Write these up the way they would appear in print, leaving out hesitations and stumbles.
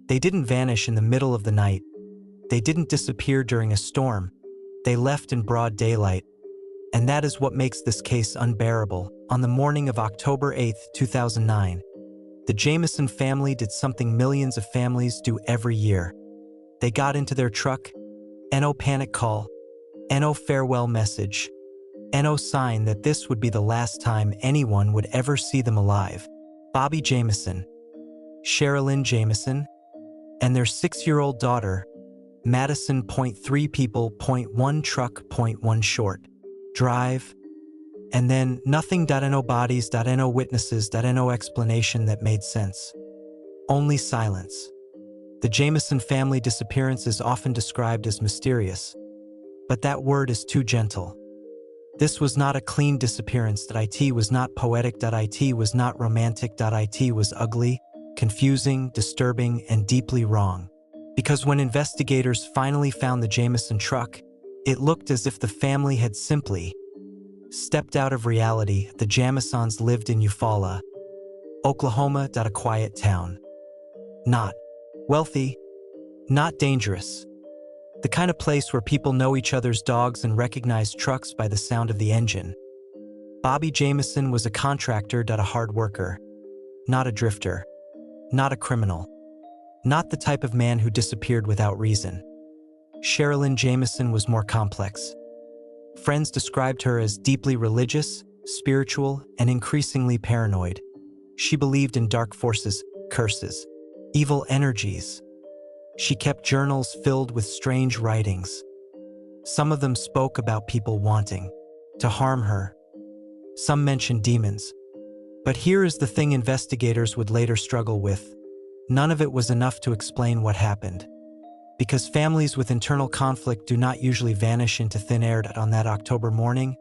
They didn't vanish in the middle of the night. They didn't disappear during a storm. They left in broad daylight. And that is what makes this case unbearable. On the morning of October 8, 2009, the Jamison family did something millions of families do every year. They got into their truck. No panic call. No farewell message. No sign that this would be the last time anyone would ever see them alive. Bobby Jamison, Sherilynn Jamison, and their 6-year-old daughter, Madison. 3 people, 1 truck, 1 short drive, and then nothing. No bodies, no witnesses, no explanation that made sense. Only silence. The Jamison family disappearance is often described as mysterious, but that word is too gentle. This was not a clean disappearance. It was not poetic. It was not romantic. It was ugly, confusing, disturbing, and deeply wrong. Because when investigators finally found the Jamison truck, it looked as if the family had simply stepped out of reality. The Jamisons lived in Eufaula, Oklahoma. A quiet town. Not wealthy, not dangerous. The kind of place where people know each other's dogs and recognize trucks by the sound of the engine. Bobby Jamison was a contractor. A hard worker. Not a drifter. Not a criminal. Not the type of man who disappeared without reason. Sherilynn Jamison was more complex. Friends described her as deeply religious, spiritual, and increasingly paranoid. She believed in dark forces, curses, evil energies. She kept journals filled with strange writings. Some of them spoke about people wanting to harm her. Some mentioned demons. But here is the thing investigators would later struggle with. None of it was enough to explain what happened. Because families with internal conflict do not usually vanish into thin air. On that October morning,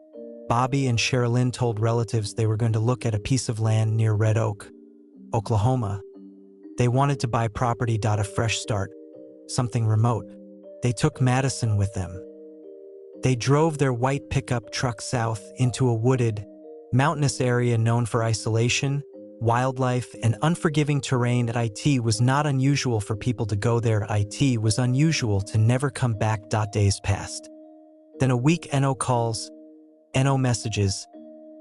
Bobby and Sherilynn told relatives they were going to look at a piece of land near Red Oak, Oklahoma. They wanted to buy property. A fresh start, something remote. They took Madison with them. They drove their white pickup truck south into a wooded, mountainous area known for isolation, wildlife, and unforgiving terrain. It was not unusual for people to go there. It was unusual to never come back. Days passed. Then a week. No calls, no messages,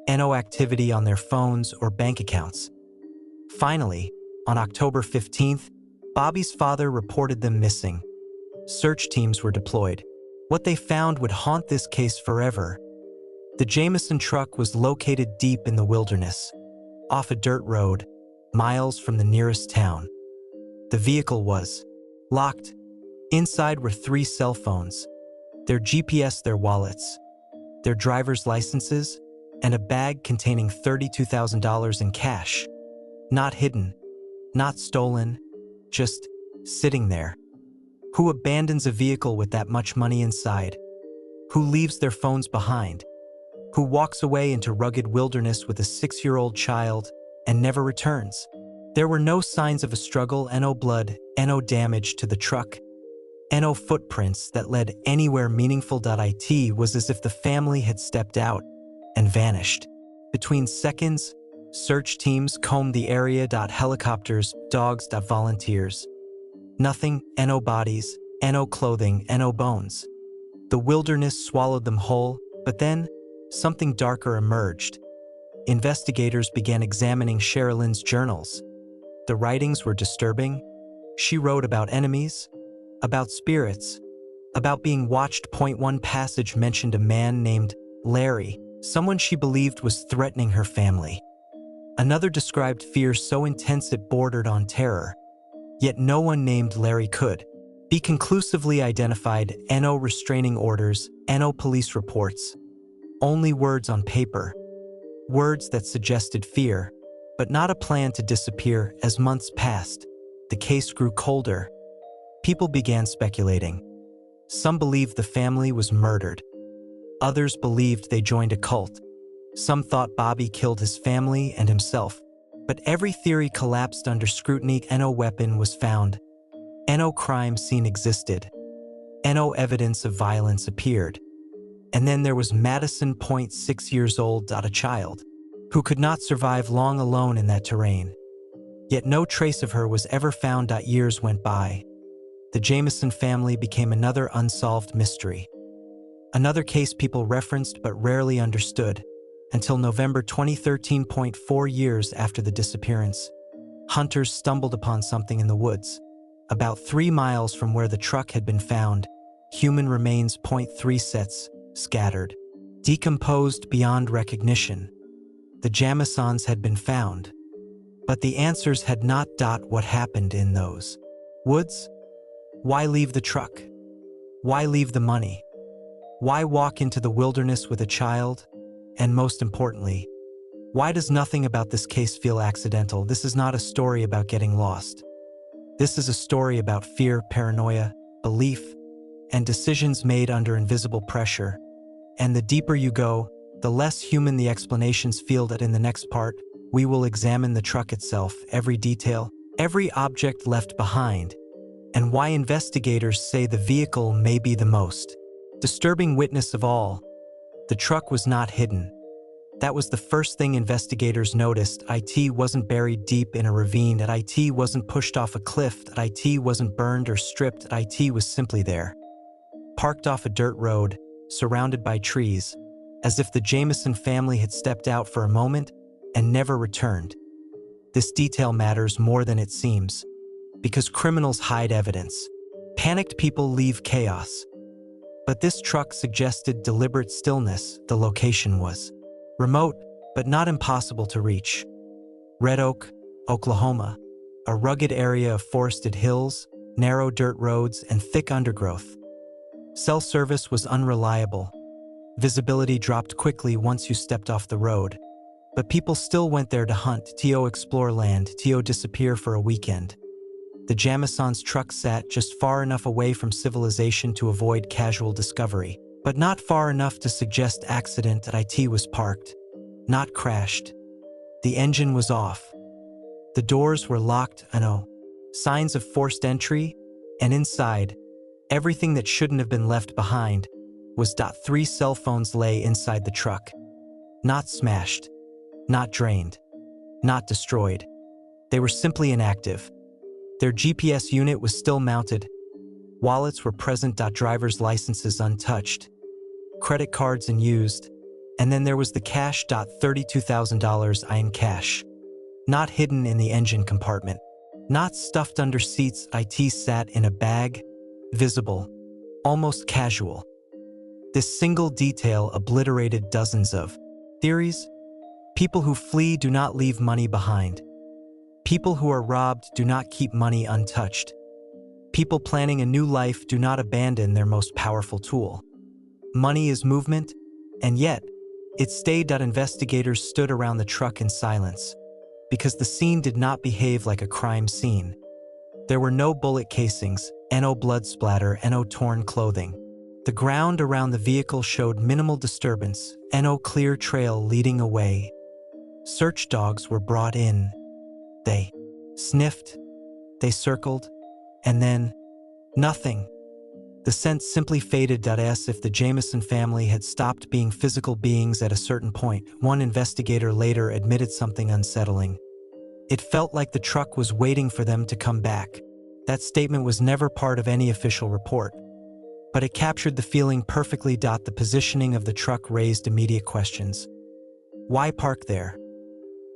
no activity on their phones or bank accounts. Finally, on October 15th, Bobby's father reported them missing. Search teams were deployed. What they found would haunt this case forever. The Jamison truck was located deep in the wilderness, off a dirt road, miles from the nearest town. The vehicle was locked. Inside were 3 cell phones, their GPS, their wallets, their driver's licenses, and a bag containing $32,000 in cash. Not hidden, not stolen, just sitting there. Who abandons a vehicle with that much money inside? Who leaves their phones behind? Who walks away into rugged wilderness with a 6-year-old child and never returns? There were no signs of a struggle, no blood, no damage to the truck, no footprints that led anywhere meaningful. It was as if the family had stepped out and vanished. Between seconds, search teams combed the area. Helicopters, dogs, volunteers. Nothing, no bodies, no clothing, no bones. The wilderness swallowed them whole, but then something darker emerged. Investigators began examining Sherilynn's journals. The writings were disturbing. She wrote about enemies, about spirits, about being watched. One passage mentioned a man named Larry, someone she believed was threatening her family. Another described fear so intense it bordered on terror. Yet no one named Larry could be conclusively identified. No restraining orders, no police reports. Only words on paper. Words that suggested fear, but not a plan to disappear. As months passed, the case grew colder. People began speculating. Some believed the family was murdered. Others believed they joined a cult. Some thought Bobby killed his family and himself. But every theory collapsed under scrutiny. No weapon was found. No crime scene existed. No evidence of violence appeared. And then there was Madison, 6 years old, a child, who could not survive long alone in that terrain. Yet no trace of her was ever found. Years went by. The Jamison family became another unsolved mystery. Another case people referenced but rarely understood, until November 2013. 4 years after the disappearance, hunters stumbled upon something in the woods. About 3 miles from where the truck had been found, human remains. 3 sets, scattered, decomposed beyond recognition. The Jamisons had been found, but the answers had not. What happened in those woods? Why leave the truck? Why leave the money? Why walk into the wilderness with a child? And most importantly, why does nothing about this case feel accidental? This is not a story about getting lost. This is a story about fear, paranoia, belief, and decisions made under invisible pressure. And the deeper you go, the less human the explanations feel. That in the next part, we will examine the truck itself, every detail, every object left behind, and why investigators say the vehicle may be the most disturbing witness of all. The truck was not hidden. That was the first thing investigators noticed. It wasn't buried deep in a ravine. It wasn't pushed off a cliff. It wasn't burned or stripped. It was simply there, parked off a dirt road, surrounded by trees, as if the Jamison family had stepped out for a moment and never returned. This detail matters more than it seems, because criminals hide evidence. Panicked people leave chaos. But this truck suggested deliberate stillness. The location was remote, but not impossible to reach. Red Oak, Oklahoma, a rugged area of forested hills, narrow dirt roads, and thick undergrowth. Cell service was unreliable. Visibility dropped quickly once you stepped off the road. But people still went there to hunt, to explore land, to disappear for a weekend. The Jamisons' truck sat just far enough away from civilization to avoid casual discovery, but not far enough to suggest accident. It was parked, not crashed. The engine was off. The doors were locked. Signs of forced entry, and inside, everything that shouldn't have been left behind was. 3 cell phones lay inside the truck. Not smashed, not drained, not destroyed. They were simply inactive. Their GPS unit was still mounted. Wallets were present. Driver's licenses untouched. Credit cards unused. And then there was the cash. $32,000 in cash. Not hidden in the engine compartment. Not stuffed under seats. It sat in a bag, visible, almost casual. This single detail obliterated dozens of theories. People who flee do not leave money behind. People who are robbed do not keep money untouched. People planning a new life do not abandon their most powerful tool. Money is movement, and yet, it stayed. Investigators stood around the truck in silence, because the scene did not behave like a crime scene. There were no bullet casings, no blood splatter, no torn clothing. The ground around the vehicle showed minimal disturbance, no clear trail leading away. Search dogs were brought in. They sniffed, they circled, and then nothing. The scent simply faded. As if the Jamison family had stopped being physical beings at a certain point. One investigator later admitted something unsettling. It felt like the truck was waiting for them to come back. That statement was never part of any official report, but it captured the feeling perfectly. The positioning of the truck raised immediate questions. Why park there?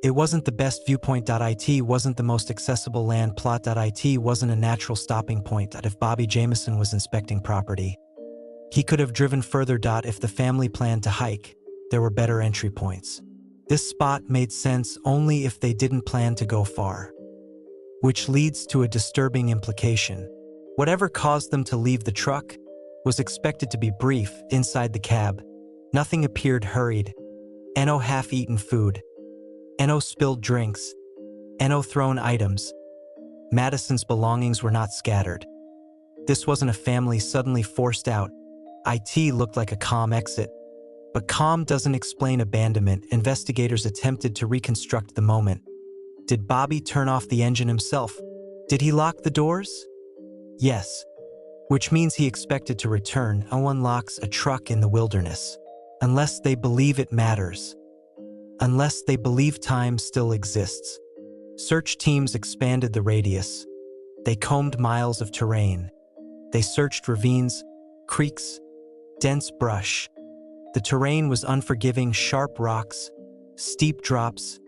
It wasn't the best viewpoint. It wasn't the most accessible land plot. It wasn't a natural stopping point. If Bobby Jamison was inspecting property, he could have driven further. If the family planned to hike, there were better entry points. This spot made sense only if they didn't plan to go far. Which leads to a disturbing implication. Whatever caused them to leave the truck was expected to be brief. Inside the cab, nothing appeared hurried. No half-eaten food. No spilled drinks. No thrown items. Madison's belongings were not scattered. This wasn't a family suddenly forced out. It looked like a calm exit. But calm doesn't explain abandonment. Investigators attempted to reconstruct the moment. Did Bobby turn off the engine himself? Did he lock the doors? Yes. Which means he expected to return. No one locks a truck in the wilderness. Unless they believe it matters. Unless they believe time still exists. Search teams expanded the radius. They combed miles of terrain. They searched ravines, creeks, dense brush. The terrain was unforgiving: sharp rocks, steep drops,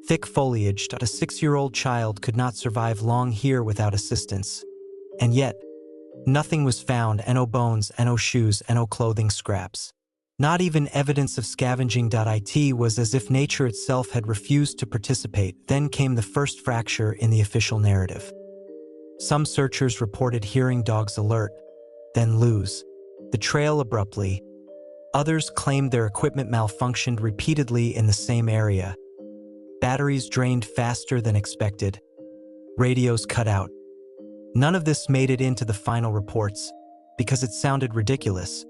thick foliage. A 6-year-old child could not survive long here without assistance. And yet, nothing was found: no bones, no shoes, no clothing scraps. Not even evidence of scavenging. It was as if nature itself had refused to participate. Then came the first fracture in the official narrative. Some searchers reported hearing dogs alert, then lose the trail abruptly. Others claimed their equipment malfunctioned repeatedly in the same area. Batteries drained faster than expected. Radios cut out. None of this made it into the final reports because it sounded ridiculous.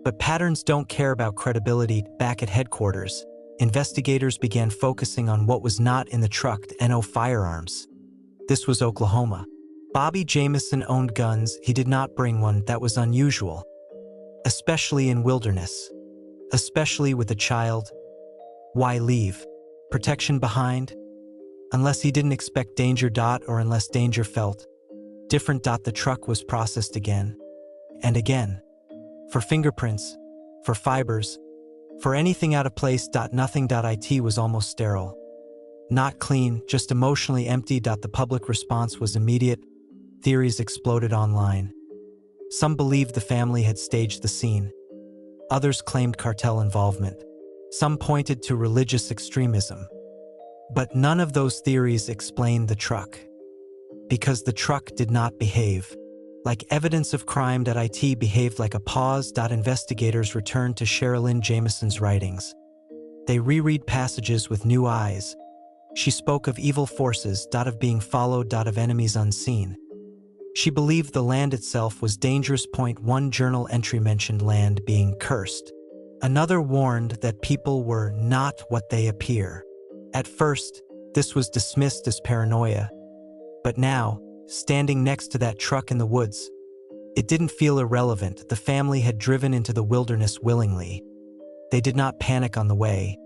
But patterns don't care about credibility. Back at headquarters, investigators began focusing on what was not in the truck: no firearms. This was Oklahoma. Bobby Jamison owned guns. He did not bring one. That was unusual, especially in wilderness, especially with a child. Why leave protection behind? Unless he didn't expect danger. Or unless danger felt different. The truck was processed again and again. For fingerprints, for fibers, for anything out of place. Nothing. It was almost sterile. Not clean, just emotionally empty. The public response was immediate. Theories exploded online. Some believed the family had staged the scene. Others claimed cartel involvement. Some pointed to religious extremism. But none of those theories explained the truck. Because the truck did not behave like evidence of crime. It behaved like a pause. Investigators returned to Sherilynn Jamison's writings. They reread passages with new eyes. She spoke of evil forces, of being followed, of enemies unseen. She believed the land itself was dangerous. One journal entry mentioned land being cursed. Another warned that people were not what they appear. At first, this was dismissed as paranoia. But now, standing next to that truck in the woods, it didn't feel irrelevant. The family had driven into the wilderness willingly. They did not panic on the way.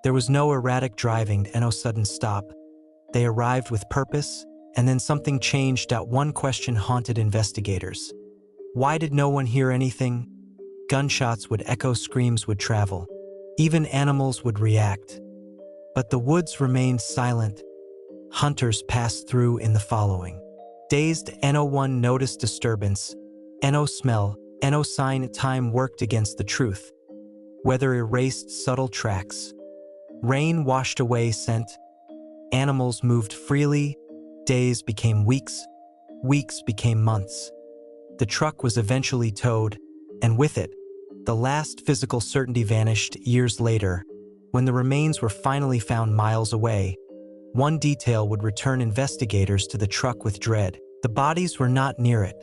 There was no erratic driving, no sudden stop. They arrived with purpose, and then something changed. One question haunted investigators. Why did no one hear anything? Gunshots would echo, screams would travel. Even animals would react. But the woods remained silent. Hunters passed through in the following. Dazed, no one noticed disturbance. No smell, no sign. Time worked against the truth. Weather erased subtle tracks. Rain washed away scent. Animals moved freely. Days became weeks. Weeks became months. The truck was eventually towed, and with it, the last physical certainty vanished. Years later, when the remains were finally found miles away, one detail would return investigators to the truck with dread. The bodies were not near it,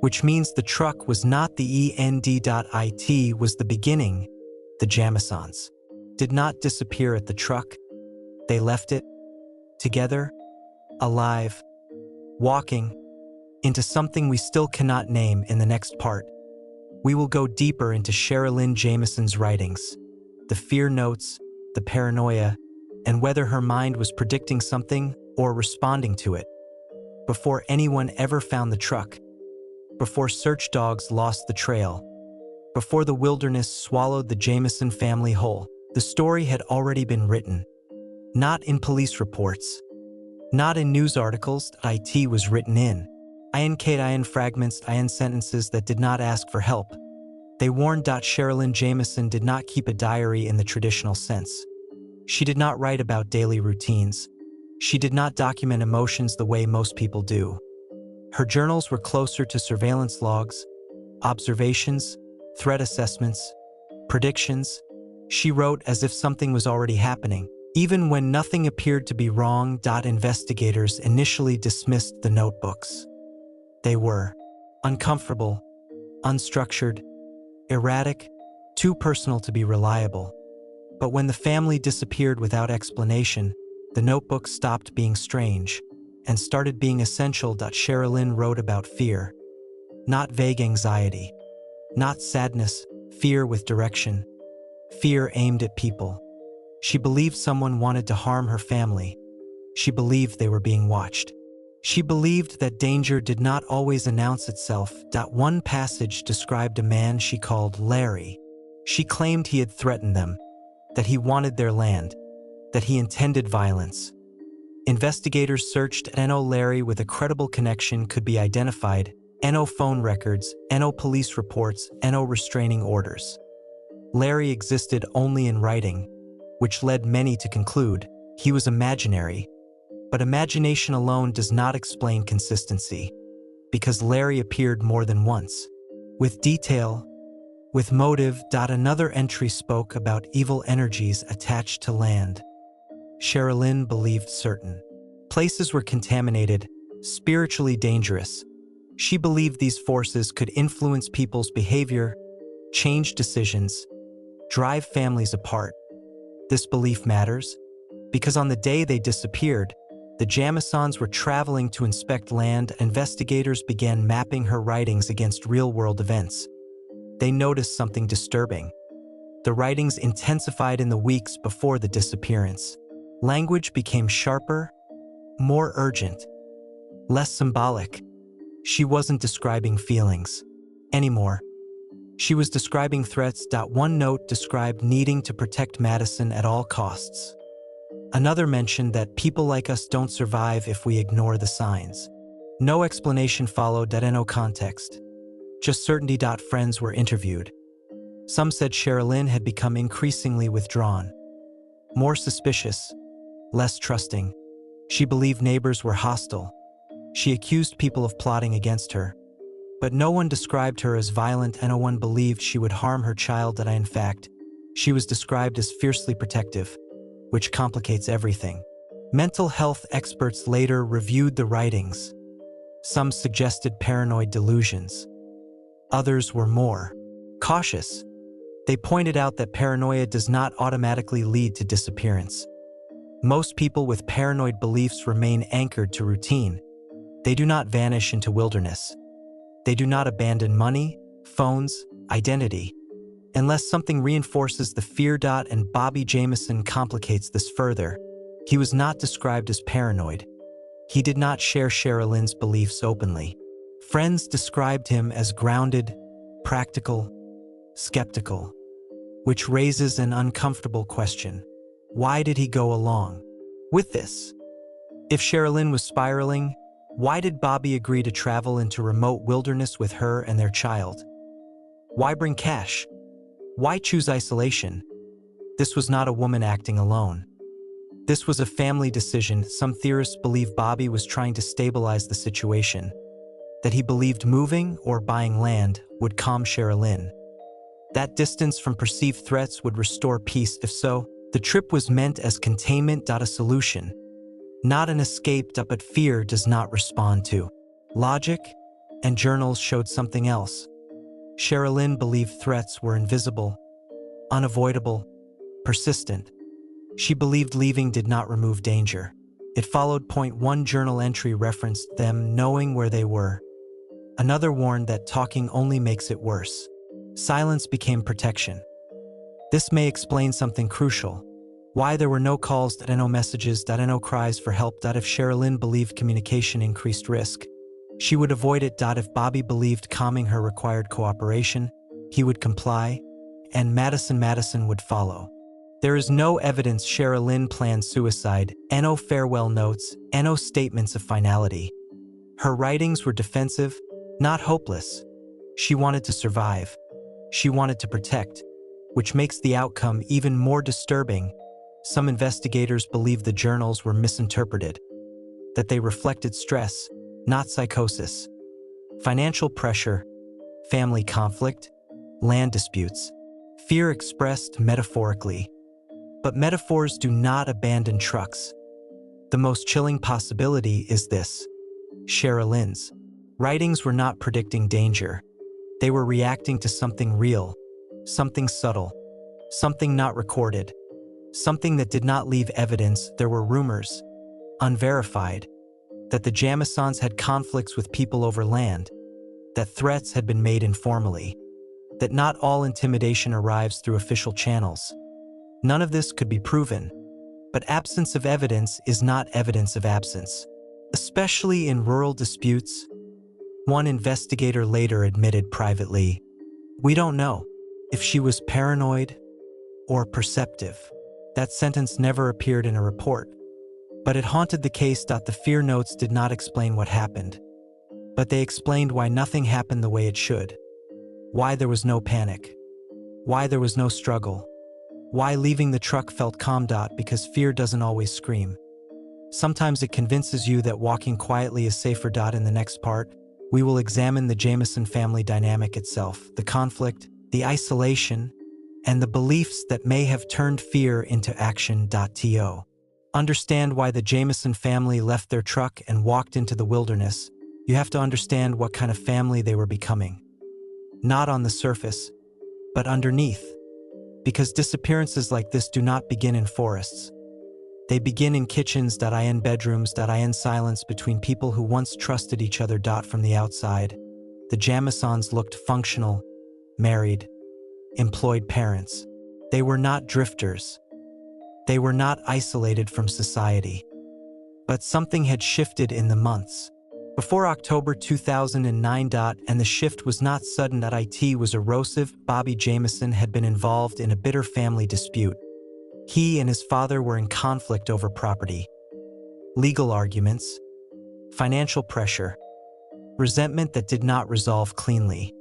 which means the truck was not the end. It was the beginning. The Jamisons did not disappear at the truck. They left it, together, alive, walking, into something we still cannot name. In the next part, we will go deeper into Sherilynn Jamison's writings, the fear notes, the paranoia, and whether her mind was predicting something or responding to it. Before anyone ever found the truck, before search dogs lost the trail, before the wilderness swallowed the Jamison family whole, the story had already been written. Not in police reports, not in news articles. It was written in fragments, sentences that did not ask for help. They warned. Sherilynn Jamison did not keep a diary in the traditional sense. She did not write about daily routines. She did not document emotions the way most people do. Her journals were closer to surveillance logs, observations, threat assessments, predictions. She wrote as if something was already happening, even when nothing appeared to be wrong. Investigators initially dismissed the notebooks. They were uncomfortable, unstructured, erratic, too personal to be reliable. But when the family disappeared without explanation, the notebook stopped being strange and started being essential. Sherilynn wrote about fear, not vague anxiety, not sadness, fear with direction, fear aimed at people. She believed someone wanted to harm her family, She believed they were being watched. She believed that danger did not always announce itself. One passage described a man she called Larry. She claimed he had threatened them, that he wanted their land, that he intended violence. Investigators searched NO Larry with a credible connection could be identified, NO phone records, NO police reports, NO restraining orders. Larry existed only in writing, which led many to conclude he was imaginary. But imagination alone does not explain consistency, because Larry appeared more than once. With detail, with motive. Another entry spoke about evil energies attached to land. Sherilynn believed certain places were contaminated, spiritually dangerous. She believed these forces could influence people's behavior, change decisions, drive families apart. This belief matters because on the day they disappeared, the Jamisons were traveling to inspect land. Investigators began mapping her writings against real-world events. They noticed something disturbing. The writings intensified in the weeks before the disappearance. Language became sharper, more urgent, less symbolic. She wasn't describing feelings anymore. She was describing threats. One note described needing to protect Madison at all costs. Another mentioned that people like us don't survive if we ignore the signs. No explanation followed. No context. Just certainty. Friends were interviewed. Some said Sherilynn had become increasingly withdrawn, more suspicious, less trusting. She believed neighbors were hostile. She accused people of plotting against her. But no one described her as violent, and no one believed she would harm her child. In fact, she was described as fiercely protective, which complicates everything. Mental health experts later reviewed the writings. Some suggested paranoid delusions. Others were more cautious. They pointed out that paranoia does not automatically lead to disappearance. Most people with paranoid beliefs remain anchored to routine. They do not vanish into wilderness. They do not abandon money, phones, identity, unless something reinforces the fear. And Bobby Jamison complicates this further. He was not described as paranoid. He did not share Sherilynn's beliefs openly. Friends described him as grounded, practical, skeptical, which raises an uncomfortable question. Why did he go along with this? If Sherilynn was spiraling, why did Bobby agree to travel into remote wilderness with her and their child? Why bring cash? Why choose isolation? This was not a woman acting alone. This was a family decision. Some theorists believe Bobby was trying to stabilize the situation, that he believed moving or buying land would calm Sherilynn. That distance from perceived threats would restore peace. If so, the trip was meant as containment. A solution, not an escape. But fear does not respond to logic, and journals showed something else. Sherilynn believed threats were invisible, unavoidable, persistent. She believed leaving did not remove danger. It followed. One journal entry referenced them knowing where they were. Another warned that talking only makes it worse. Silence became protection. This may explain something crucial. Why there were no calls, no messages, no cries for help. If Sherilynn believed communication increased risk, she would avoid it. If Bobby believed calming her required cooperation, he would comply, and Madison would follow. There is no evidence Sherilynn planned suicide, no farewell notes, no statements of finality. Her writings were defensive, not hopeless. She wanted to survive. She wanted to protect, which makes the outcome even more disturbing. Some investigators believe the journals were misinterpreted, that they reflected stress, not psychosis. Financial pressure, family conflict, land disputes, fear expressed metaphorically. But metaphors do not abandon trucks. The most chilling possibility is this: Sherilynn's writings were not predicting danger. They were reacting to something real, something subtle, something not recorded, something that did not leave evidence. There were rumors, unverified, that the Jamisons had conflicts with people over land, that threats had been made informally, that not all intimidation arrives through official channels. None of this could be proven, But absence of evidence is not evidence of absence, especially in rural disputes. One investigator later admitted privately, "We don't know if she was paranoid or perceptive." That sentence never appeared in a report, but it haunted the case. The fear notes did not explain what happened, but they explained why nothing happened the way it should, why there was no panic, why there was no struggle, why leaving the truck felt calm. Because fear doesn't always scream. Sometimes it convinces you that walking quietly is safer. In the next part, we will examine the Jamison family dynamic itself, the conflict, the isolation, and the beliefs that may have turned fear into action. To understand why the Jamison family left their truck and walked into the wilderness, you have to understand what kind of family they were becoming. Not on the surface, but underneath. Because disappearances like this do not begin in forests. They begin in kitchens. In bedrooms. In silence between people who once trusted each other. From the outside, the Jamisons looked functional, married, employed parents. They were not drifters. They were not isolated from society. But something had shifted in the months before October 2009. And the shift was not sudden. It was erosive. Bobby Jamison had been involved in a bitter family dispute. He and his father were in conflict over property, legal arguments, financial pressure, resentment that did not resolve cleanly.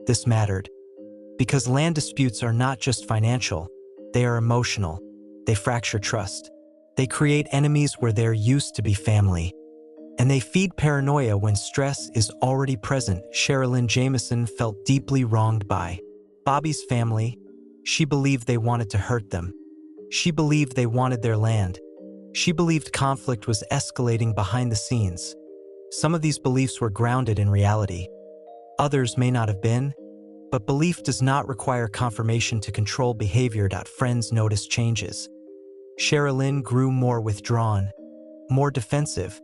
This mattered because land disputes are not just financial, they are emotional. They fracture trust. They create enemies where there used to be family. And they feed paranoia when stress is already present. Sherilynn Jamison felt deeply wronged by Bobby's family. She believed they wanted to hurt them. She believed they wanted their land. She believed conflict was escalating behind the scenes. Some of these beliefs were grounded in reality. Others may not have been, but belief does not require confirmation to control behavior. Friends noticed changes. Sherilynn grew more withdrawn, more defensive.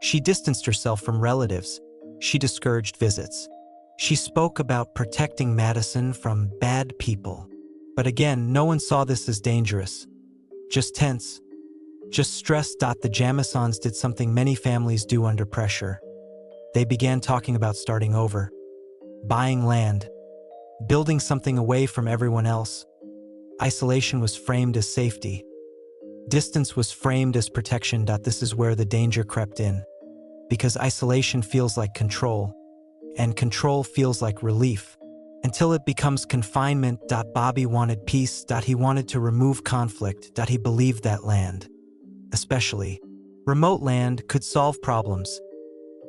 She distanced herself from relatives. She discouraged visits. She spoke about protecting Madison from bad people. But again, no one saw this as dangerous. Just tense. Just stressed. The Jamisons did something many families do under pressure. They began talking about starting over, buying land, building something away from everyone else. Isolation was framed as safety. Distance was framed as protection. This is where the danger crept in. Because isolation feels like control, and control feels like relief, until it becomes confinement. Bobby wanted peace. He wanted to remove conflict. He believed that land, especially remote land, could solve problems.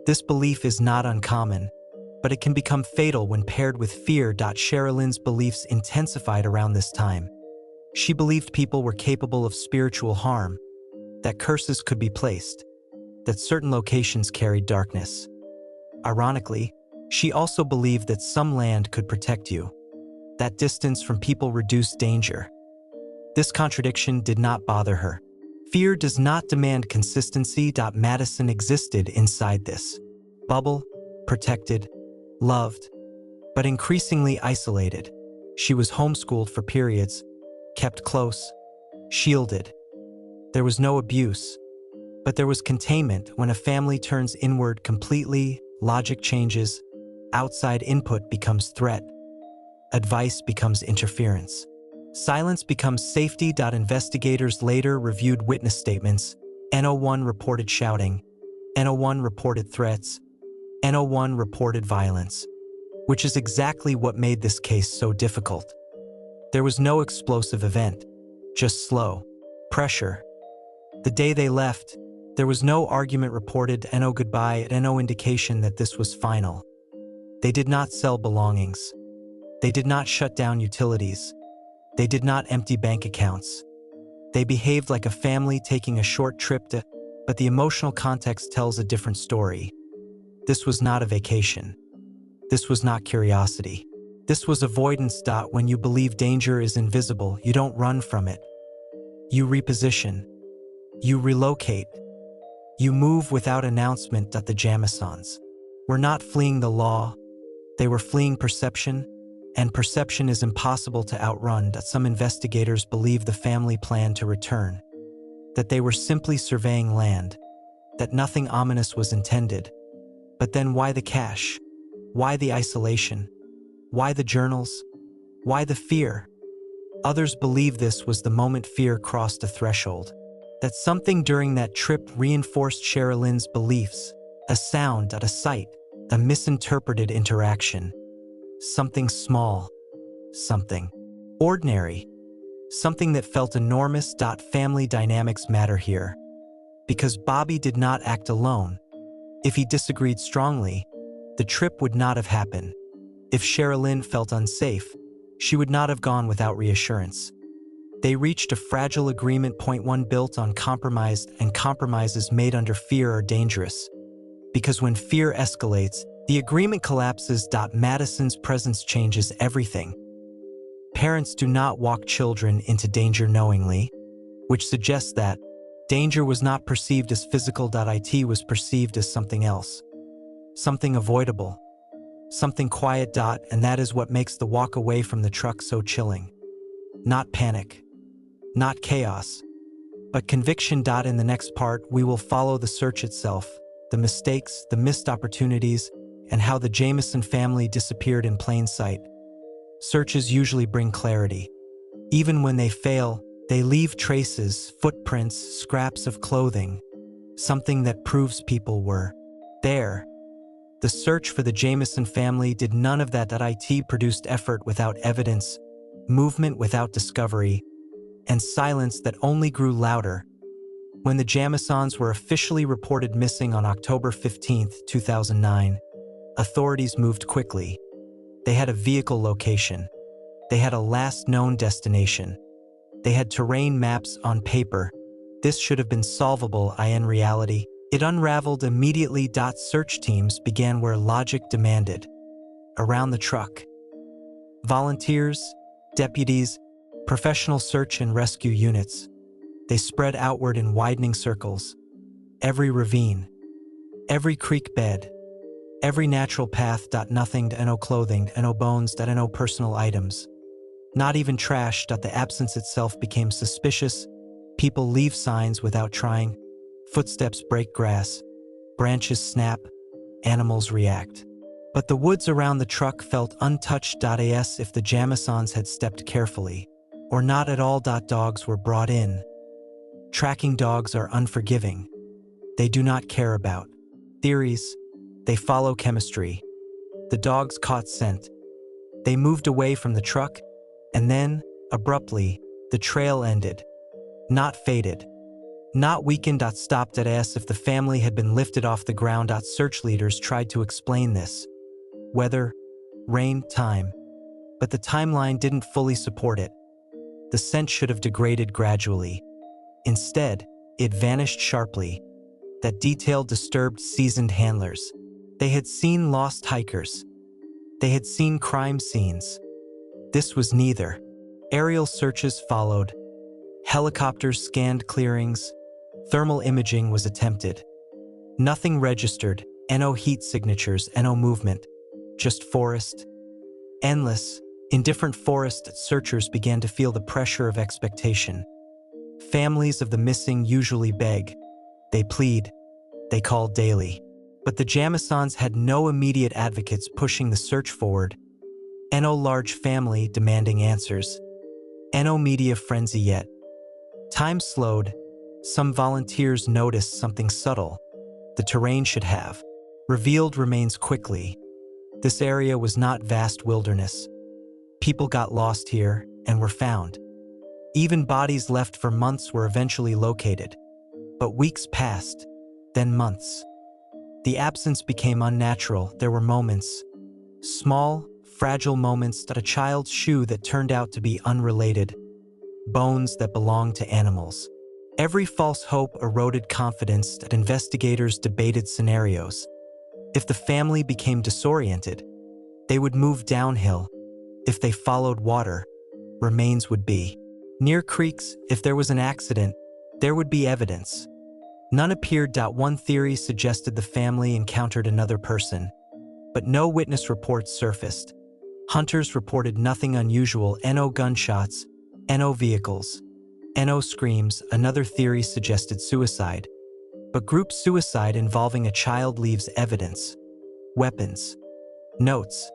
This belief is not uncommon, but it can become fatal when paired with fear. Sherilynn's beliefs intensified around this time. She believed people were capable of spiritual harm, that curses could be placed, that certain locations carried darkness. Ironically, she also believed that some land could protect you, that distance from people reduced danger. This contradiction did not bother her. Fear does not demand consistency. Madison existed inside this bubble, protected, loved, but increasingly isolated. She was homeschooled for periods, kept close, shielded. There was no abuse, but there was containment. When a family turns inward completely, logic changes, outside input becomes threat, advice becomes interference. Silence becomes safety. Investigators later reviewed witness statements. N01 reported shouting. N01 reported threats. N01 reported violence, which is exactly what made this case so difficult. There was no explosive event, just slow pressure. The day they left, there was no argument reported. No goodbye, no indication that this was final. They did not sell belongings. They did not shut down utilities. They did not empty bank accounts. They behaved like a family taking a short trip but the emotional context tells a different story. This was not a vacation. This was not curiosity. This was avoidance. When you believe danger is invisible, you don't run from it. You reposition. You relocate. You move without announcement. The Jamisons were not fleeing the law. They were fleeing perception, and perception is impossible to outrun. Some investigators believe the family planned to return. that they were simply surveying land, that nothing ominous was intended. But then why the cache? Why the isolation? Why the journals? Why the fear? Others believe this was the moment fear crossed a threshold, that something during that trip reinforced Sherilynn's beliefs, a sound, a sight, a misinterpreted interaction. Something small, something ordinary, something that felt enormous. Family dynamics matter here, because Bobby did not act alone. If he disagreed strongly, the trip would not have happened. If Sherilynn felt unsafe, she would not have gone without reassurance. They reached a fragile agreement. Point 1 built on compromise, and compromises made under fear are dangerous, because when fear escalates, the agreement collapses. Madison's presence changes everything. Parents do not walk children into danger knowingly, which suggests that danger was not perceived as physical. It was perceived as something else, something avoidable, something quiet. And that is what makes the walk away from the truck so chilling. Not panic, not chaos, but conviction. In the next part, we will follow the search itself, the mistakes, the missed opportunities, and how the Jamison family disappeared in plain sight. Searches usually bring clarity. Even when they fail, they leave traces, footprints, scraps of clothing, something that proves people were there. The search for the Jamison family did none of that. It produced effort without evidence, movement without discovery, and silence that only grew louder. When the Jamisons were officially reported missing on October 15, 2009, authorities moved quickly. They had a vehicle location. They had a last known destination. They had terrain maps on paper. This should have been solvable. In reality, it unraveled immediately. Search teams began where logic demanded, around the truck. Volunteers, deputies, professional search and rescue units. They spread outward in widening circles. Every ravine, every creek bed, every natural path. Nothing. No clothing, no bones, no personal items. Not even trash. The absence itself became suspicious. People leave signs without trying. Footsteps break grass. Branches snap. Animals react. But the woods around the truck felt untouched. As if the Jamisons had stepped carefully, or not at all. Dogs were brought in. Tracking dogs are unforgiving. They do not care about theories. They follow chemistry. The dogs caught scent. They moved away from the truck, and then, abruptly, the trail ended. Not faded. Not weakened. Stopped. As if the family had been lifted off the ground. Search leaders tried to explain this. Weather, rain, time. But the timeline didn't fully support it. The scent should have degraded gradually. Instead, it vanished sharply. That detail disturbed seasoned handlers. They had seen lost hikers. They had seen crime scenes. This was neither. Aerial searches followed. Helicopters scanned clearings. Thermal imaging was attempted. Nothing registered. No heat signatures, no movement. Just forest. Endless, indifferent forest. Searchers began to feel the pressure of expectation. Families of the missing usually beg. They plead. They call daily. But the Jamisons had no immediate advocates pushing the search forward. No large family demanding answers. No media frenzy yet. Time slowed. Some volunteers noticed something subtle. The terrain should have revealed remains quickly. This area was not vast wilderness. People got lost here and were found. Even bodies left for months were eventually located. But weeks passed, then months. The absence became unnatural. There were moments, small, fragile moments, a child's shoe that turned out to be unrelated, bones that belonged to animals. Every false hope eroded confidence. Investigators debated scenarios. If the family became disoriented, they would move downhill. If they followed water, remains would be near creeks. If there was an accident, there would be evidence. None appeared. One theory suggested the family encountered another person, but no witness reports surfaced. Hunters reported nothing unusual. No gunshots, no vehicles. NO screams. Another theory suggested suicide, but group suicide involving a child leaves evidence, weapons, notes,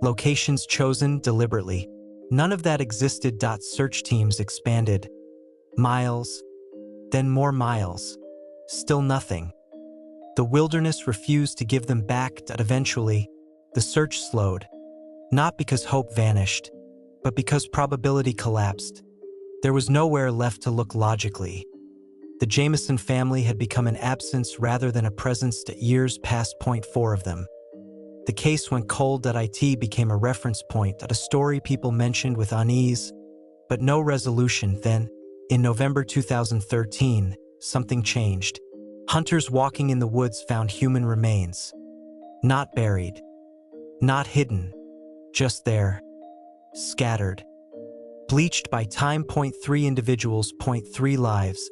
locations chosen deliberately. None of that existed. Search teams expanded. Miles, then more miles. Still nothing. The wilderness refused to give them back. Eventually, the search slowed. Not because hope vanished, but because probability collapsed. There was nowhere left to look logically. The Jamison family had become an absence rather than a presence. Years passed. Point 4 of them. The case went cold. It became a reference point, a story people mentioned with unease, but no resolution. Then, in November 2013, something changed. Hunters walking in the woods found human remains. Not buried. Not hidden. Just there. Scattered. Bleached by time. Point 3 individuals. Point 3 lives.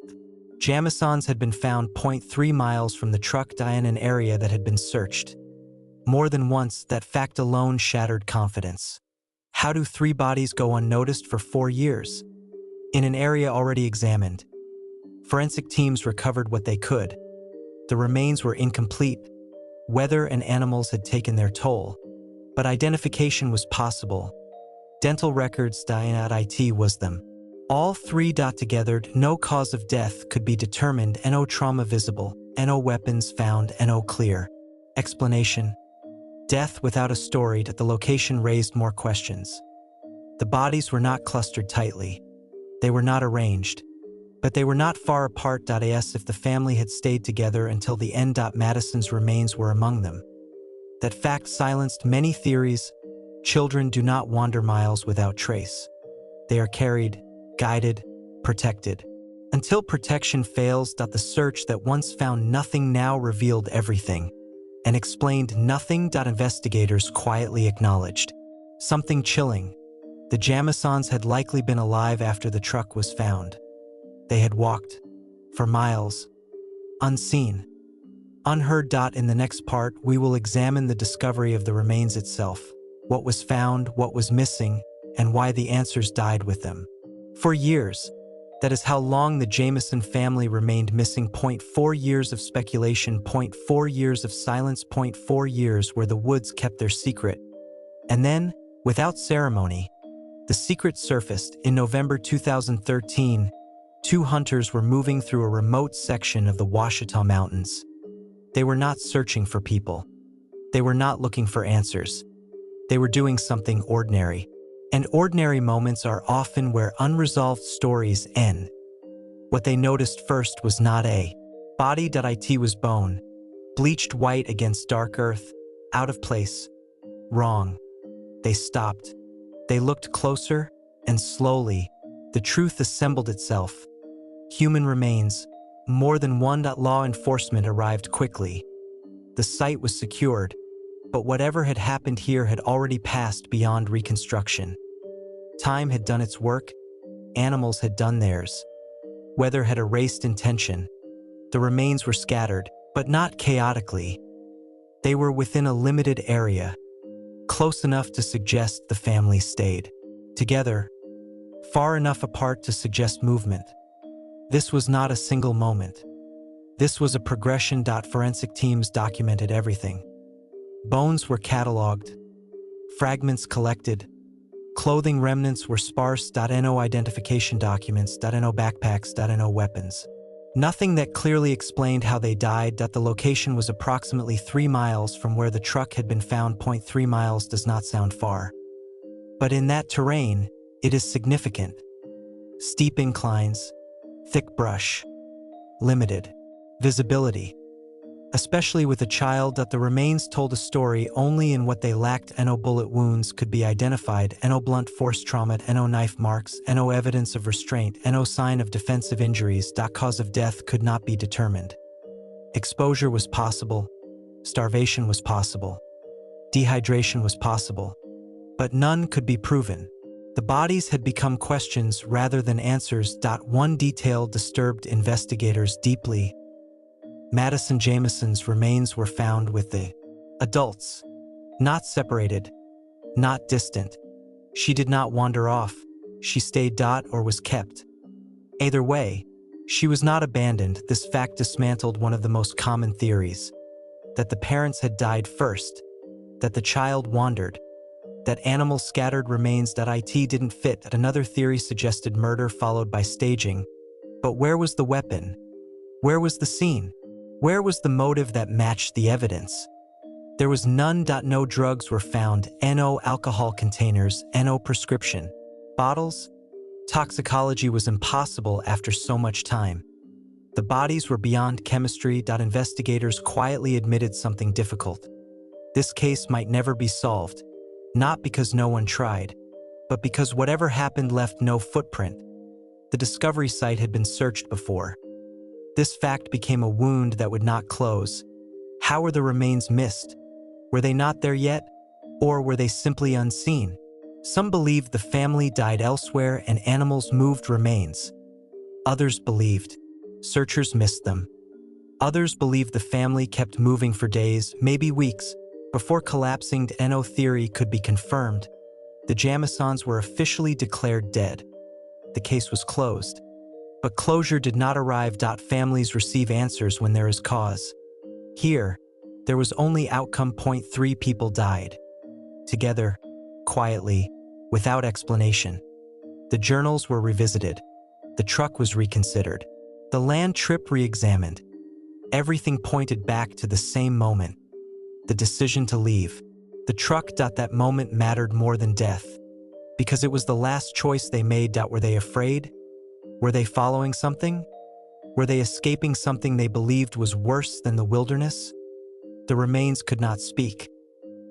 Jamisons had been found. Point 3 miles from the truck. In an area that had been searched. More than once, that fact alone shattered confidence. How do 3 bodies go unnoticed for 4 years? In an area already examined. Forensic teams recovered what they could. The remains were incomplete. Weather and animals had taken their toll. But identification was possible. Dental records. It was them. All 3. Together, no cause of death could be determined. No trauma visible. No weapons found. No clear explanation. Death without a story. The location raised more questions. The bodies were not clustered tightly. They were not arranged. But they were not far apart. If the family had stayed together until the end. Madison's remains were among them. That fact silenced many theories. Children do not wander miles without trace. They are carried, guided, protected. Until protection fails. The search that once found nothing now revealed everything. And explained nothing. Investigators quietly acknowledged something chilling. The Jamisons had likely been alive after the truck was found. They had walked for miles, unseen, unheard. In the next part, we will examine the discovery of the remains itself, what was found, what was missing, and why the answers died with them. For years, that is how long the Jamison family remained missing. Point 4 years of speculation. Point 4 years of silence. Point 4 years where the woods kept their secret. And then, without ceremony, the secret surfaced. In November 2013, 2 hunters were moving through a remote section of the Ouachita Mountains. They were not searching for people. They were not looking for answers. They were doing something ordinary. And ordinary moments are often where unresolved stories end. What they noticed first was not a body. It was bone, bleached white against dark earth, out of place, wrong. They stopped. They looked closer, and slowly, the truth assembled itself. Human remains, more than one. Law enforcement arrived quickly. The site was secured, but whatever had happened here had already passed beyond reconstruction. Time had done its work, animals had done theirs. Weather had erased intention. The remains were scattered, but not chaotically. They were within a limited area, close enough to suggest the family stayed together, far enough apart to suggest movement. This was not a single moment. This was a progression. Forensic teams documented everything. Bones were cataloged, fragments collected, clothing remnants were sparse. No identification documents. No backpacks. No weapons. Nothing that clearly explained how they died. The location was approximately 3 miles from where the truck had been found. 3 miles does not sound far. But in that terrain, it is significant. Steep inclines, thick brush, limited visibility. Especially with a child. The remains told a story only in what they lacked. No bullet wounds could be identified. No blunt force trauma. No knife marks. No evidence of restraint. No sign of defensive injuries. Cause of death could not be determined. Exposure was possible. Starvation was possible. Dehydration was possible. But none could be proven. The bodies had become questions rather than answers. One detail disturbed investigators deeply. Madison Jamison's remains were found with the adults, not separated, not distant. She did not wander off. She stayed. Or was kept. Either way, she was not abandoned. This fact dismantled one of the most common theories, that the parents had died first, that the child wandered, that animals scattered remains. It didn't fit. Another theory suggested murder followed by staging. But where was the weapon? Where was the scene? Where was the motive that matched the evidence? There was none. No drugs were found. No alcohol containers. No prescription bottles. Toxicology was impossible after so much time. The bodies were beyond chemistry. Investigators quietly admitted something difficult. This case might never be solved, not because no one tried, but because whatever happened left no footprint. The discovery site had been searched before. This fact became a wound that would not close. How were the remains missed? Were they not there yet? Or were they simply unseen? Some believed the family died elsewhere and animals moved remains. Others believed searchers missed them. Others believed the family kept moving for days, maybe weeks, before collapsing. No theory could be confirmed. The Jamisons were officially declared dead. The case was closed. But closure did not arrive. Families receive answers when there is cause. Here, there was only outcome. 3 people died. Together, quietly, without explanation. The journals were revisited. The truck was reconsidered. The land trip re-examined. Everything pointed back to the same moment. The decision to leave. The truck. That moment mattered more than death. Because it was the last choice they made. Were they afraid? Were they following something? Were they escaping something they believed was worse than the wilderness? The remains could not speak,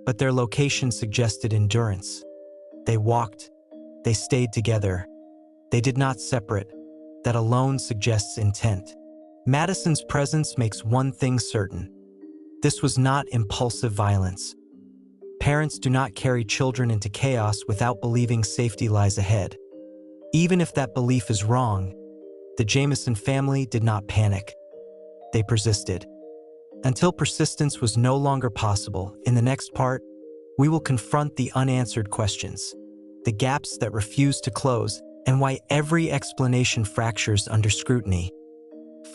but their location suggested endurance. They walked. They stayed together. They did not separate. That alone suggests intent. Madison's presence makes one thing certain. This was not impulsive violence. Parents do not carry children into chaos without believing safety lies ahead. Even if that belief is wrong, the Jamison family did not panic. They persisted. Until persistence was no longer possible. In the next part, we will confront the unanswered questions, the gaps that refuse to close, and why every explanation fractures under scrutiny.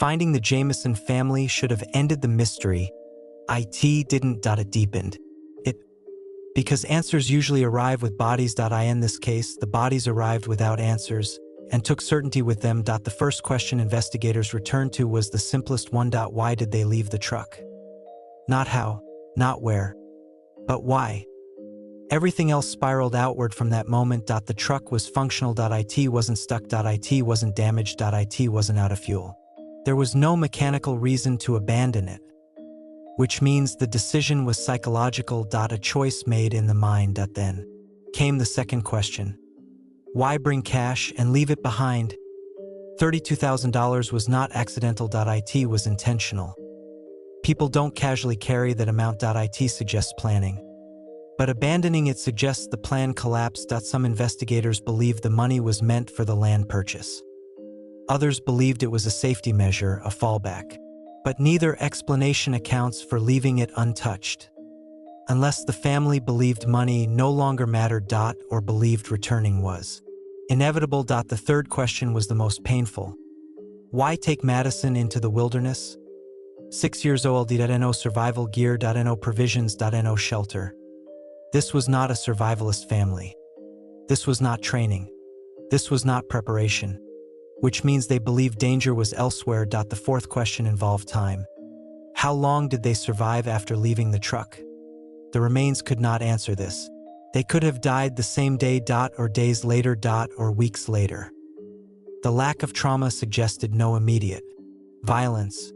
Finding the Jamison family should have ended the mystery. It didn't. It deepened it. Because answers usually arrive with bodies. In this case, the bodies arrived without answers and took certainty with them. The first question investigators returned to was the simplest one. Why did they leave the truck? Not how, not where, but why. Everything else spiraled outward from that moment. The truck was functional. It wasn't stuck. It wasn't damaged. It wasn't out of fuel. There was no mechanical reason to abandon it, which means the decision was psychological. A choice made in the mind. Then came the second question. Why bring cash and leave it behind? $32,000 was not accidental. It was intentional. People don't casually carry that amount. It suggests planning. But abandoning it suggests the plan collapsed. Some investigators believed the money was meant for the land purchase. Others believed it was a safety measure, a fallback. But neither explanation accounts for leaving it untouched. Unless the family believed money no longer mattered. Or believed returning was inevitable. The third question was the most painful. Why take Madison into the wilderness? 6 years old. No survival gear. No provisions. No shelter. This was not a survivalist family. This was not training. This was not preparation. Which means they believed danger was elsewhere. The fourth question involved time. How long did they survive after leaving the truck? The remains could not answer this. They could have died the same day. Or days later. Or weeks later. The lack of trauma suggested no immediate violence,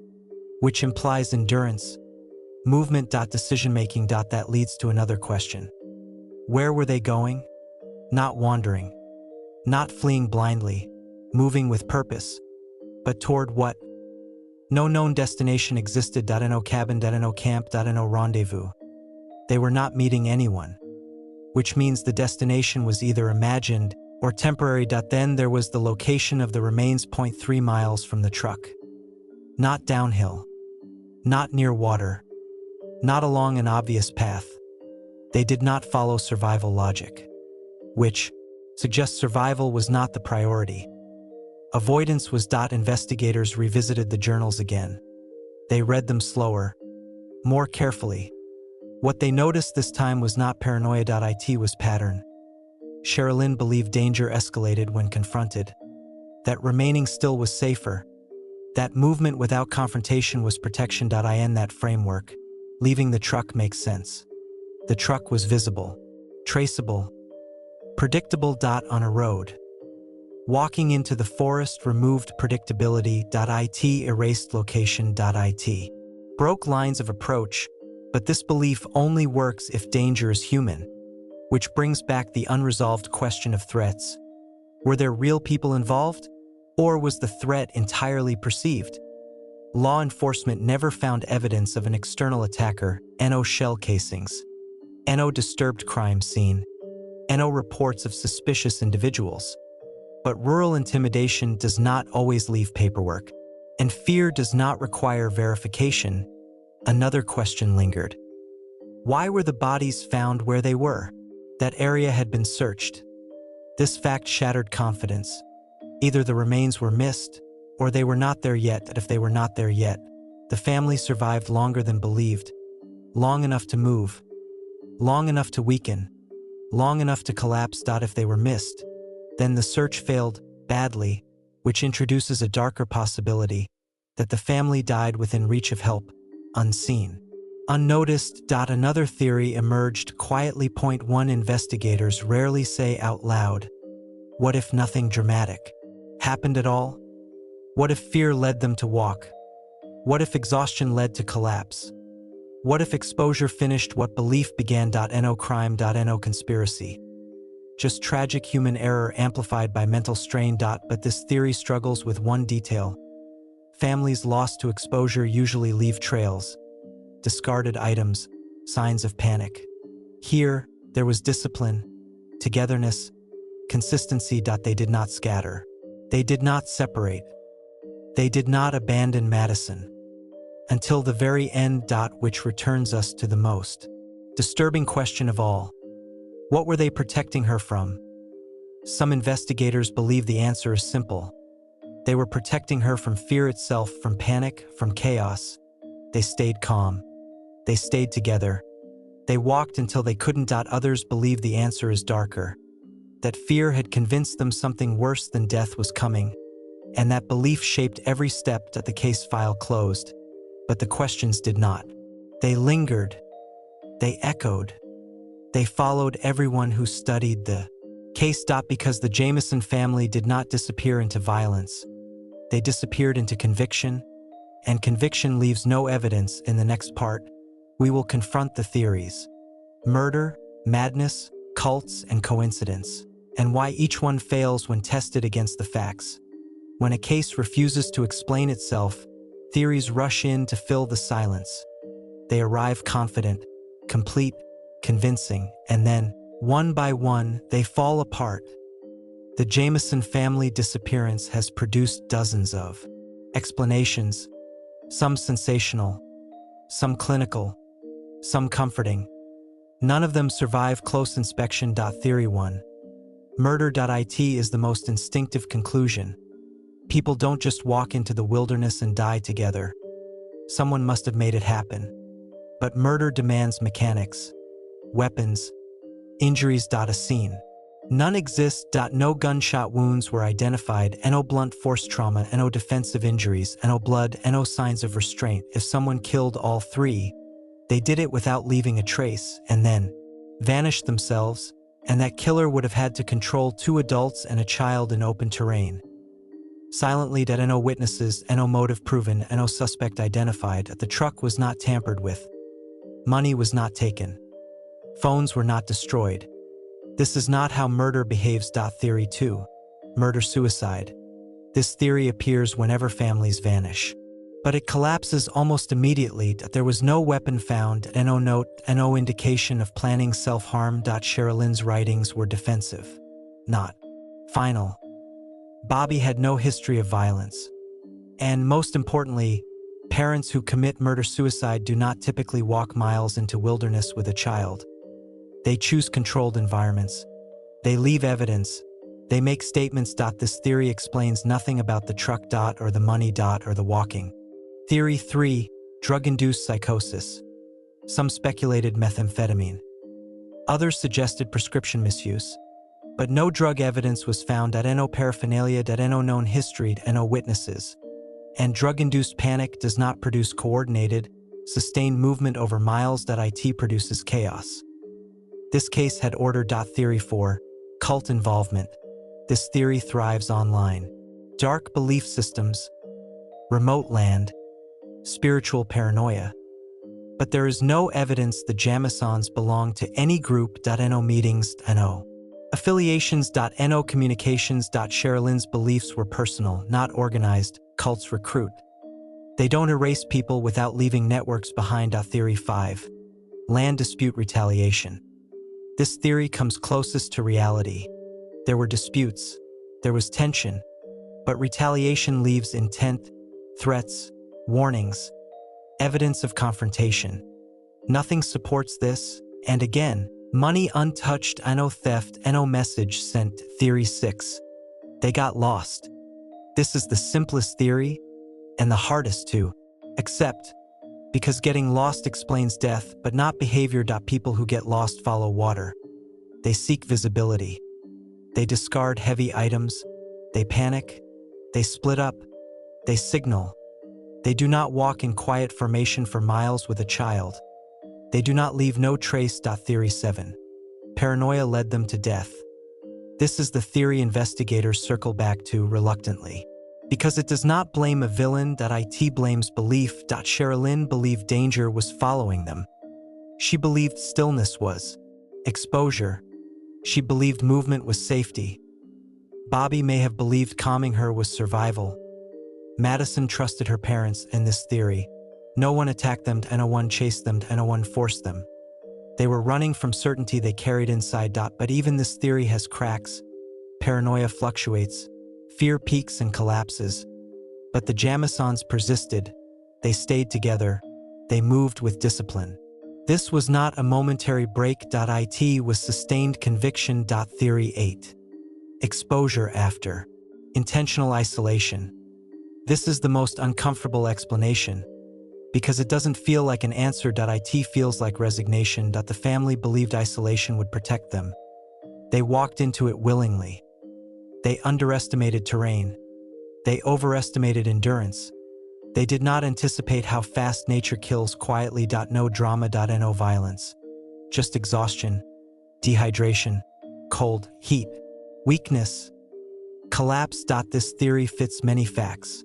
which implies endurance, movement. Decision-making. That leads to another question. Where were they going? Not wandering. Not fleeing blindly. Moving with purpose. But toward what? No known destination existed. No cabin. No camp. No rendezvous. They were not meeting anyone. Which means the destination was either imagined or temporary. Then there was the location of the remains. 3 miles from the truck. Not downhill. Not near water. Not along an obvious path. They did not follow survival logic, which suggests survival was not the priority. Avoidance was. Investigators revisited the journals again. They read them slower, more carefully. What they noticed this time was not paranoia. It was pattern. Sherilynn believed danger escalated when confronted, that remaining still was safer, that movement without confrontation was protection. In that framework, leaving the truck makes sense. The truck was visible, traceable, predictable. On a road. Walking into the forest removed predictability. It erased location. It broke lines of approach, but this belief only works if danger is human, which brings back the unresolved question of threats. Were there real people involved, or was the threat entirely perceived? Law enforcement never found evidence of an external attacker. No shell casings. No disturbed crime scene. No reports of suspicious individuals. But rural intimidation does not always leave paperwork, and fear does not require verification. Another question lingered. Why were the bodies found where they were? That area had been searched. This fact shattered confidence. Either the remains were missed, or they were not there yet. If they were not there yet, the family survived longer than believed. Long enough to move. Long enough to weaken. Long enough to collapse. If they were missed, then the search failed badly, which introduces a darker possibility, that the family died within reach of help, unseen, unnoticed. Another theory emerged quietly. Point 1. Investigators rarely say out loud, what if nothing dramatic happened at all? What if fear led them to walk? What if exhaustion led to collapse? What if exposure finished what belief began? No crime. No conspiracy. Just tragic human error amplified by mental strain. But this theory struggles with one detail. Families lost to exposure usually leave trails, discarded items, signs of panic. Here, there was discipline, togetherness, consistency. They did not scatter. They did not separate. They did not abandon Madison. Until the very end. Which returns us to the most disturbing question of all. What were they protecting her from? Some investigators believe the answer is simple. They were protecting her from fear itself, from panic, from chaos. They stayed calm. They stayed together. They walked until they couldn't. Others believe the answer is darker. That fear had convinced them something worse than death was coming, and that belief shaped every step. The case file closed, but the questions did not. They lingered. They echoed. They followed everyone who studied the case. Because the Jamison family did not disappear into violence. They disappeared into conviction, and conviction leaves no evidence. In the next part, we will confront the theories: murder, madness, cults, and coincidence, and why each one fails when tested against the facts. When a case refuses to explain itself, theories rush in to fill the silence. They arrive confident, complete, convincing, and then, one by one, they fall apart. The Jamison family disappearance has produced dozens of explanations, some sensational, some clinical, some comforting. None of them survive close inspection. Theory 1. Murder. It is the most instinctive conclusion. People don't just walk into the wilderness and die together. Someone must have made it happen. But murder demands mechanics, weapons, injuries. A scene. None exist. No gunshot wounds were identified. No blunt force trauma. No defensive injuries. No blood. No signs of restraint. If someone killed all three, they did it without leaving a trace, and then vanished themselves, and that killer would have had to control 2 adults and a child in open terrain. Silently. No witnesses. No motive proven. No suspect identified. The truck was not tampered with. Money was not taken. Phones were not destroyed. This is not how murder behaves. Theory 2. Murder-suicide. This theory appears whenever families vanish. But it collapses almost immediately. There was no weapon found, and no note, and no indication of planning self-harm. Sherilynn's writings were defensive, not final. Bobby had no history of violence. And most importantly, parents who commit murder-suicide do not typically walk miles into wilderness with a child. They choose controlled environments. They leave evidence. They make statements. This theory explains nothing about the truck. Or the money. Or the walking. Theory 3. Drug-induced psychosis. Some speculated methamphetamine. Others suggested prescription misuse. But no drug evidence was found. No paraphernalia. No known history. No witnesses. And drug-induced panic does not produce coordinated, sustained movement over miles. It produces chaos. This case had order. Theory 4. Cult involvement. This theory thrives online. Dark belief systems, remote land, spiritual paranoia. But there is no evidence the Jamisons belong to any group. No meetings. No affiliations. No communications. Sherilynn's beliefs were personal, not organized. Cults recruit. They don't erase people without leaving networks behind. Theory 5. Land dispute retaliation. This theory comes closest to reality. There were disputes, there was tension, but retaliation leaves intent, threats, warnings, evidence of confrontation. Nothing supports this, and again, money untouched. No theft. No message sent. Theory 6. They got lost. This is the simplest theory and the hardest to accept, because getting lost explains death, but not behavior. People who get lost follow water. They seek visibility. They discard heavy items. They panic. They split up. They signal. They do not walk in quiet formation for miles with a child. They do not leave no trace. Theory 7. Paranoia led them to death. This is the theory investigators circle back to reluctantly, because it does not blame a villain. It blames belief. Sherilynn believed danger was following them. She believed stillness was exposure. She believed movement was safety. Bobby may have believed calming her was survival. Madison trusted her parents in this theory. No one attacked them. No one chased them. No one forced them. They were running from certainty they carried inside. But even this theory has cracks. Paranoia fluctuates. Fear peaks and collapses. But the Jamisons persisted. They stayed together. They moved with discipline. This was not a momentary break. It was sustained conviction. Theory 8. Exposure after intentional isolation. This is the most uncomfortable explanation, because it doesn't feel like an answer. It feels like resignation. The family believed isolation would protect them. They walked into it willingly. They underestimated terrain. They overestimated endurance. They did not anticipate how fast nature kills quietly. No drama. No violence. Just exhaustion, dehydration, cold, heat, weakness, collapse. This theory fits many facts,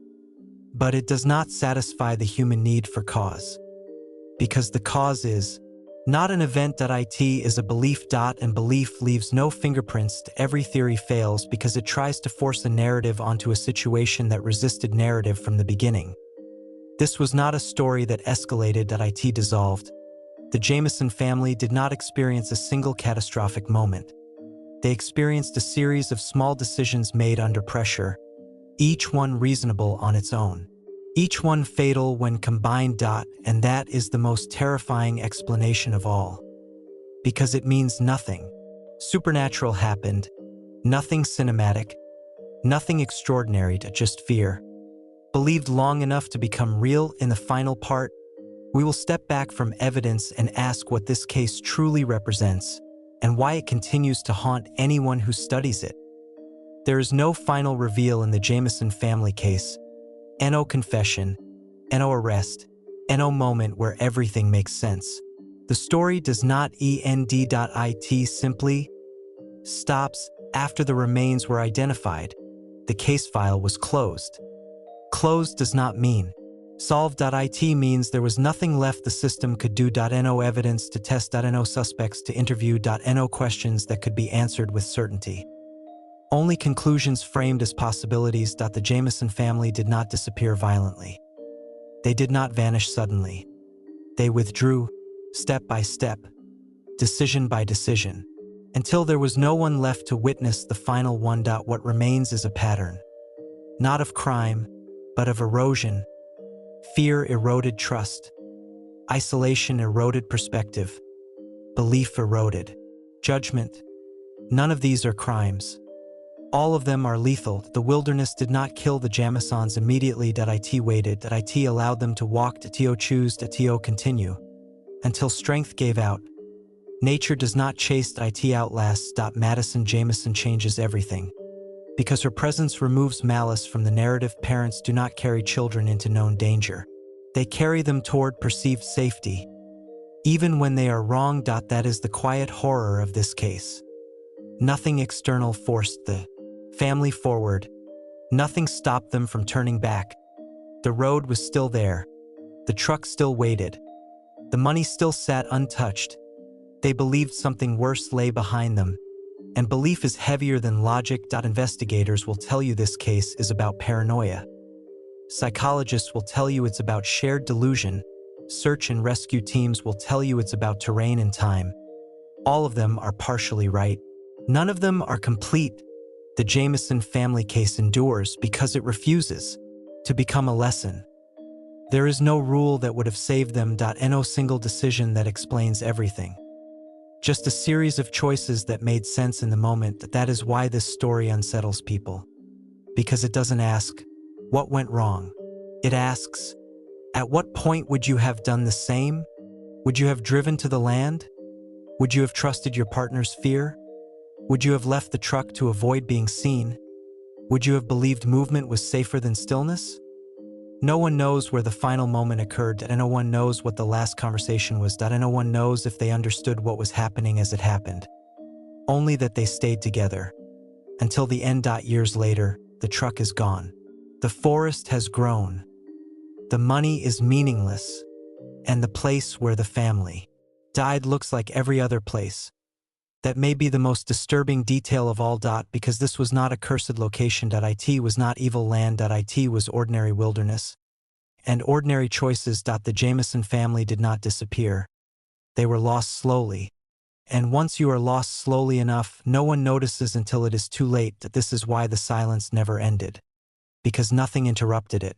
but it does not satisfy the human need for cause, because the cause is not an event. It is a belief. And belief leaves no fingerprints. Every theory fails because it tries to force a narrative onto a situation that resisted narrative from the beginning. This was not a story that escalated. It dissolved. The Jamison family did not experience a single catastrophic moment. They experienced a series of small decisions made under pressure, each one reasonable on its own, each one fatal when combined. And that is the most terrifying explanation of all, because it means nothing supernatural happened, nothing cinematic, nothing extraordinary. Just fear, believed long enough to become real. In the final part, we will step back from evidence and ask what this case truly represents and why it continues to haunt anyone who studies it. There is no final reveal in the Jamison family case. No confession, no arrest, no moment where everything makes sense. The story does not end. It simply stops after the remains were identified. The case file was closed. Closed does not mean solved. It means there was nothing left the system could do. No evidence to test. No suspects to interview. No questions that could be answered with certainty. Only conclusions framed as possibilities. The Jamison family did not disappear violently. They did not vanish suddenly. They withdrew, step by step, decision by decision, until there was no one left to witness the final one. What remains is a pattern, not of crime, but of erosion. Fear eroded trust. Isolation eroded perspective. Belief eroded judgment. None of these are crimes. All of them are lethal. The wilderness did not kill the Jamisons immediately. It waited. It allowed them to walk. To choose. To continue. Until strength gave out. Nature does not chase. It outlasts. Madison Jamison changes everything. Because her presence removes malice from the narrative. Parents do not carry children into known danger. They carry them toward perceived safety. Even when they are wrong. That is the quiet horror of this case. Nothing external forced the family forward. Nothing stopped them from turning back. The road was still there. The truck still waited. The money still sat untouched. They believed something worse lay behind them. And belief is heavier than logic. Investigators will tell you this case is about paranoia. Psychologists will tell you it's about shared delusion. Search and rescue teams will tell you it's about terrain and time. All of them are partially right. None of them are complete. The Jamison family case endures because it refuses to become a lesson. There is no rule that would have saved them. No single decision that explains everything. Just a series of choices that made sense in the moment. That is why this story unsettles people. Because it doesn't ask, what went wrong? It asks, at what point would you have done the same? Would you have driven to the land? Would you have trusted your partner's fear? Would you have left the truck to avoid being seen? Would you have believed movement was safer than stillness? No one knows where the final moment occurred, and no one knows what the last conversation was. And no one knows if they understood what was happening as it happened. Only that they stayed together. Until the end. Years later, the truck is gone. The forest has grown. The money is meaningless. And the place where the family died looks like every other place. That may be the most disturbing detail of all. Because this was not a cursed location. It was not evil land. It was ordinary wilderness. And ordinary choices. The Jamison family did not disappear. They were lost slowly. And once you are lost slowly enough, no one notices until it is too late. This is why the silence never ended. Because nothing interrupted it.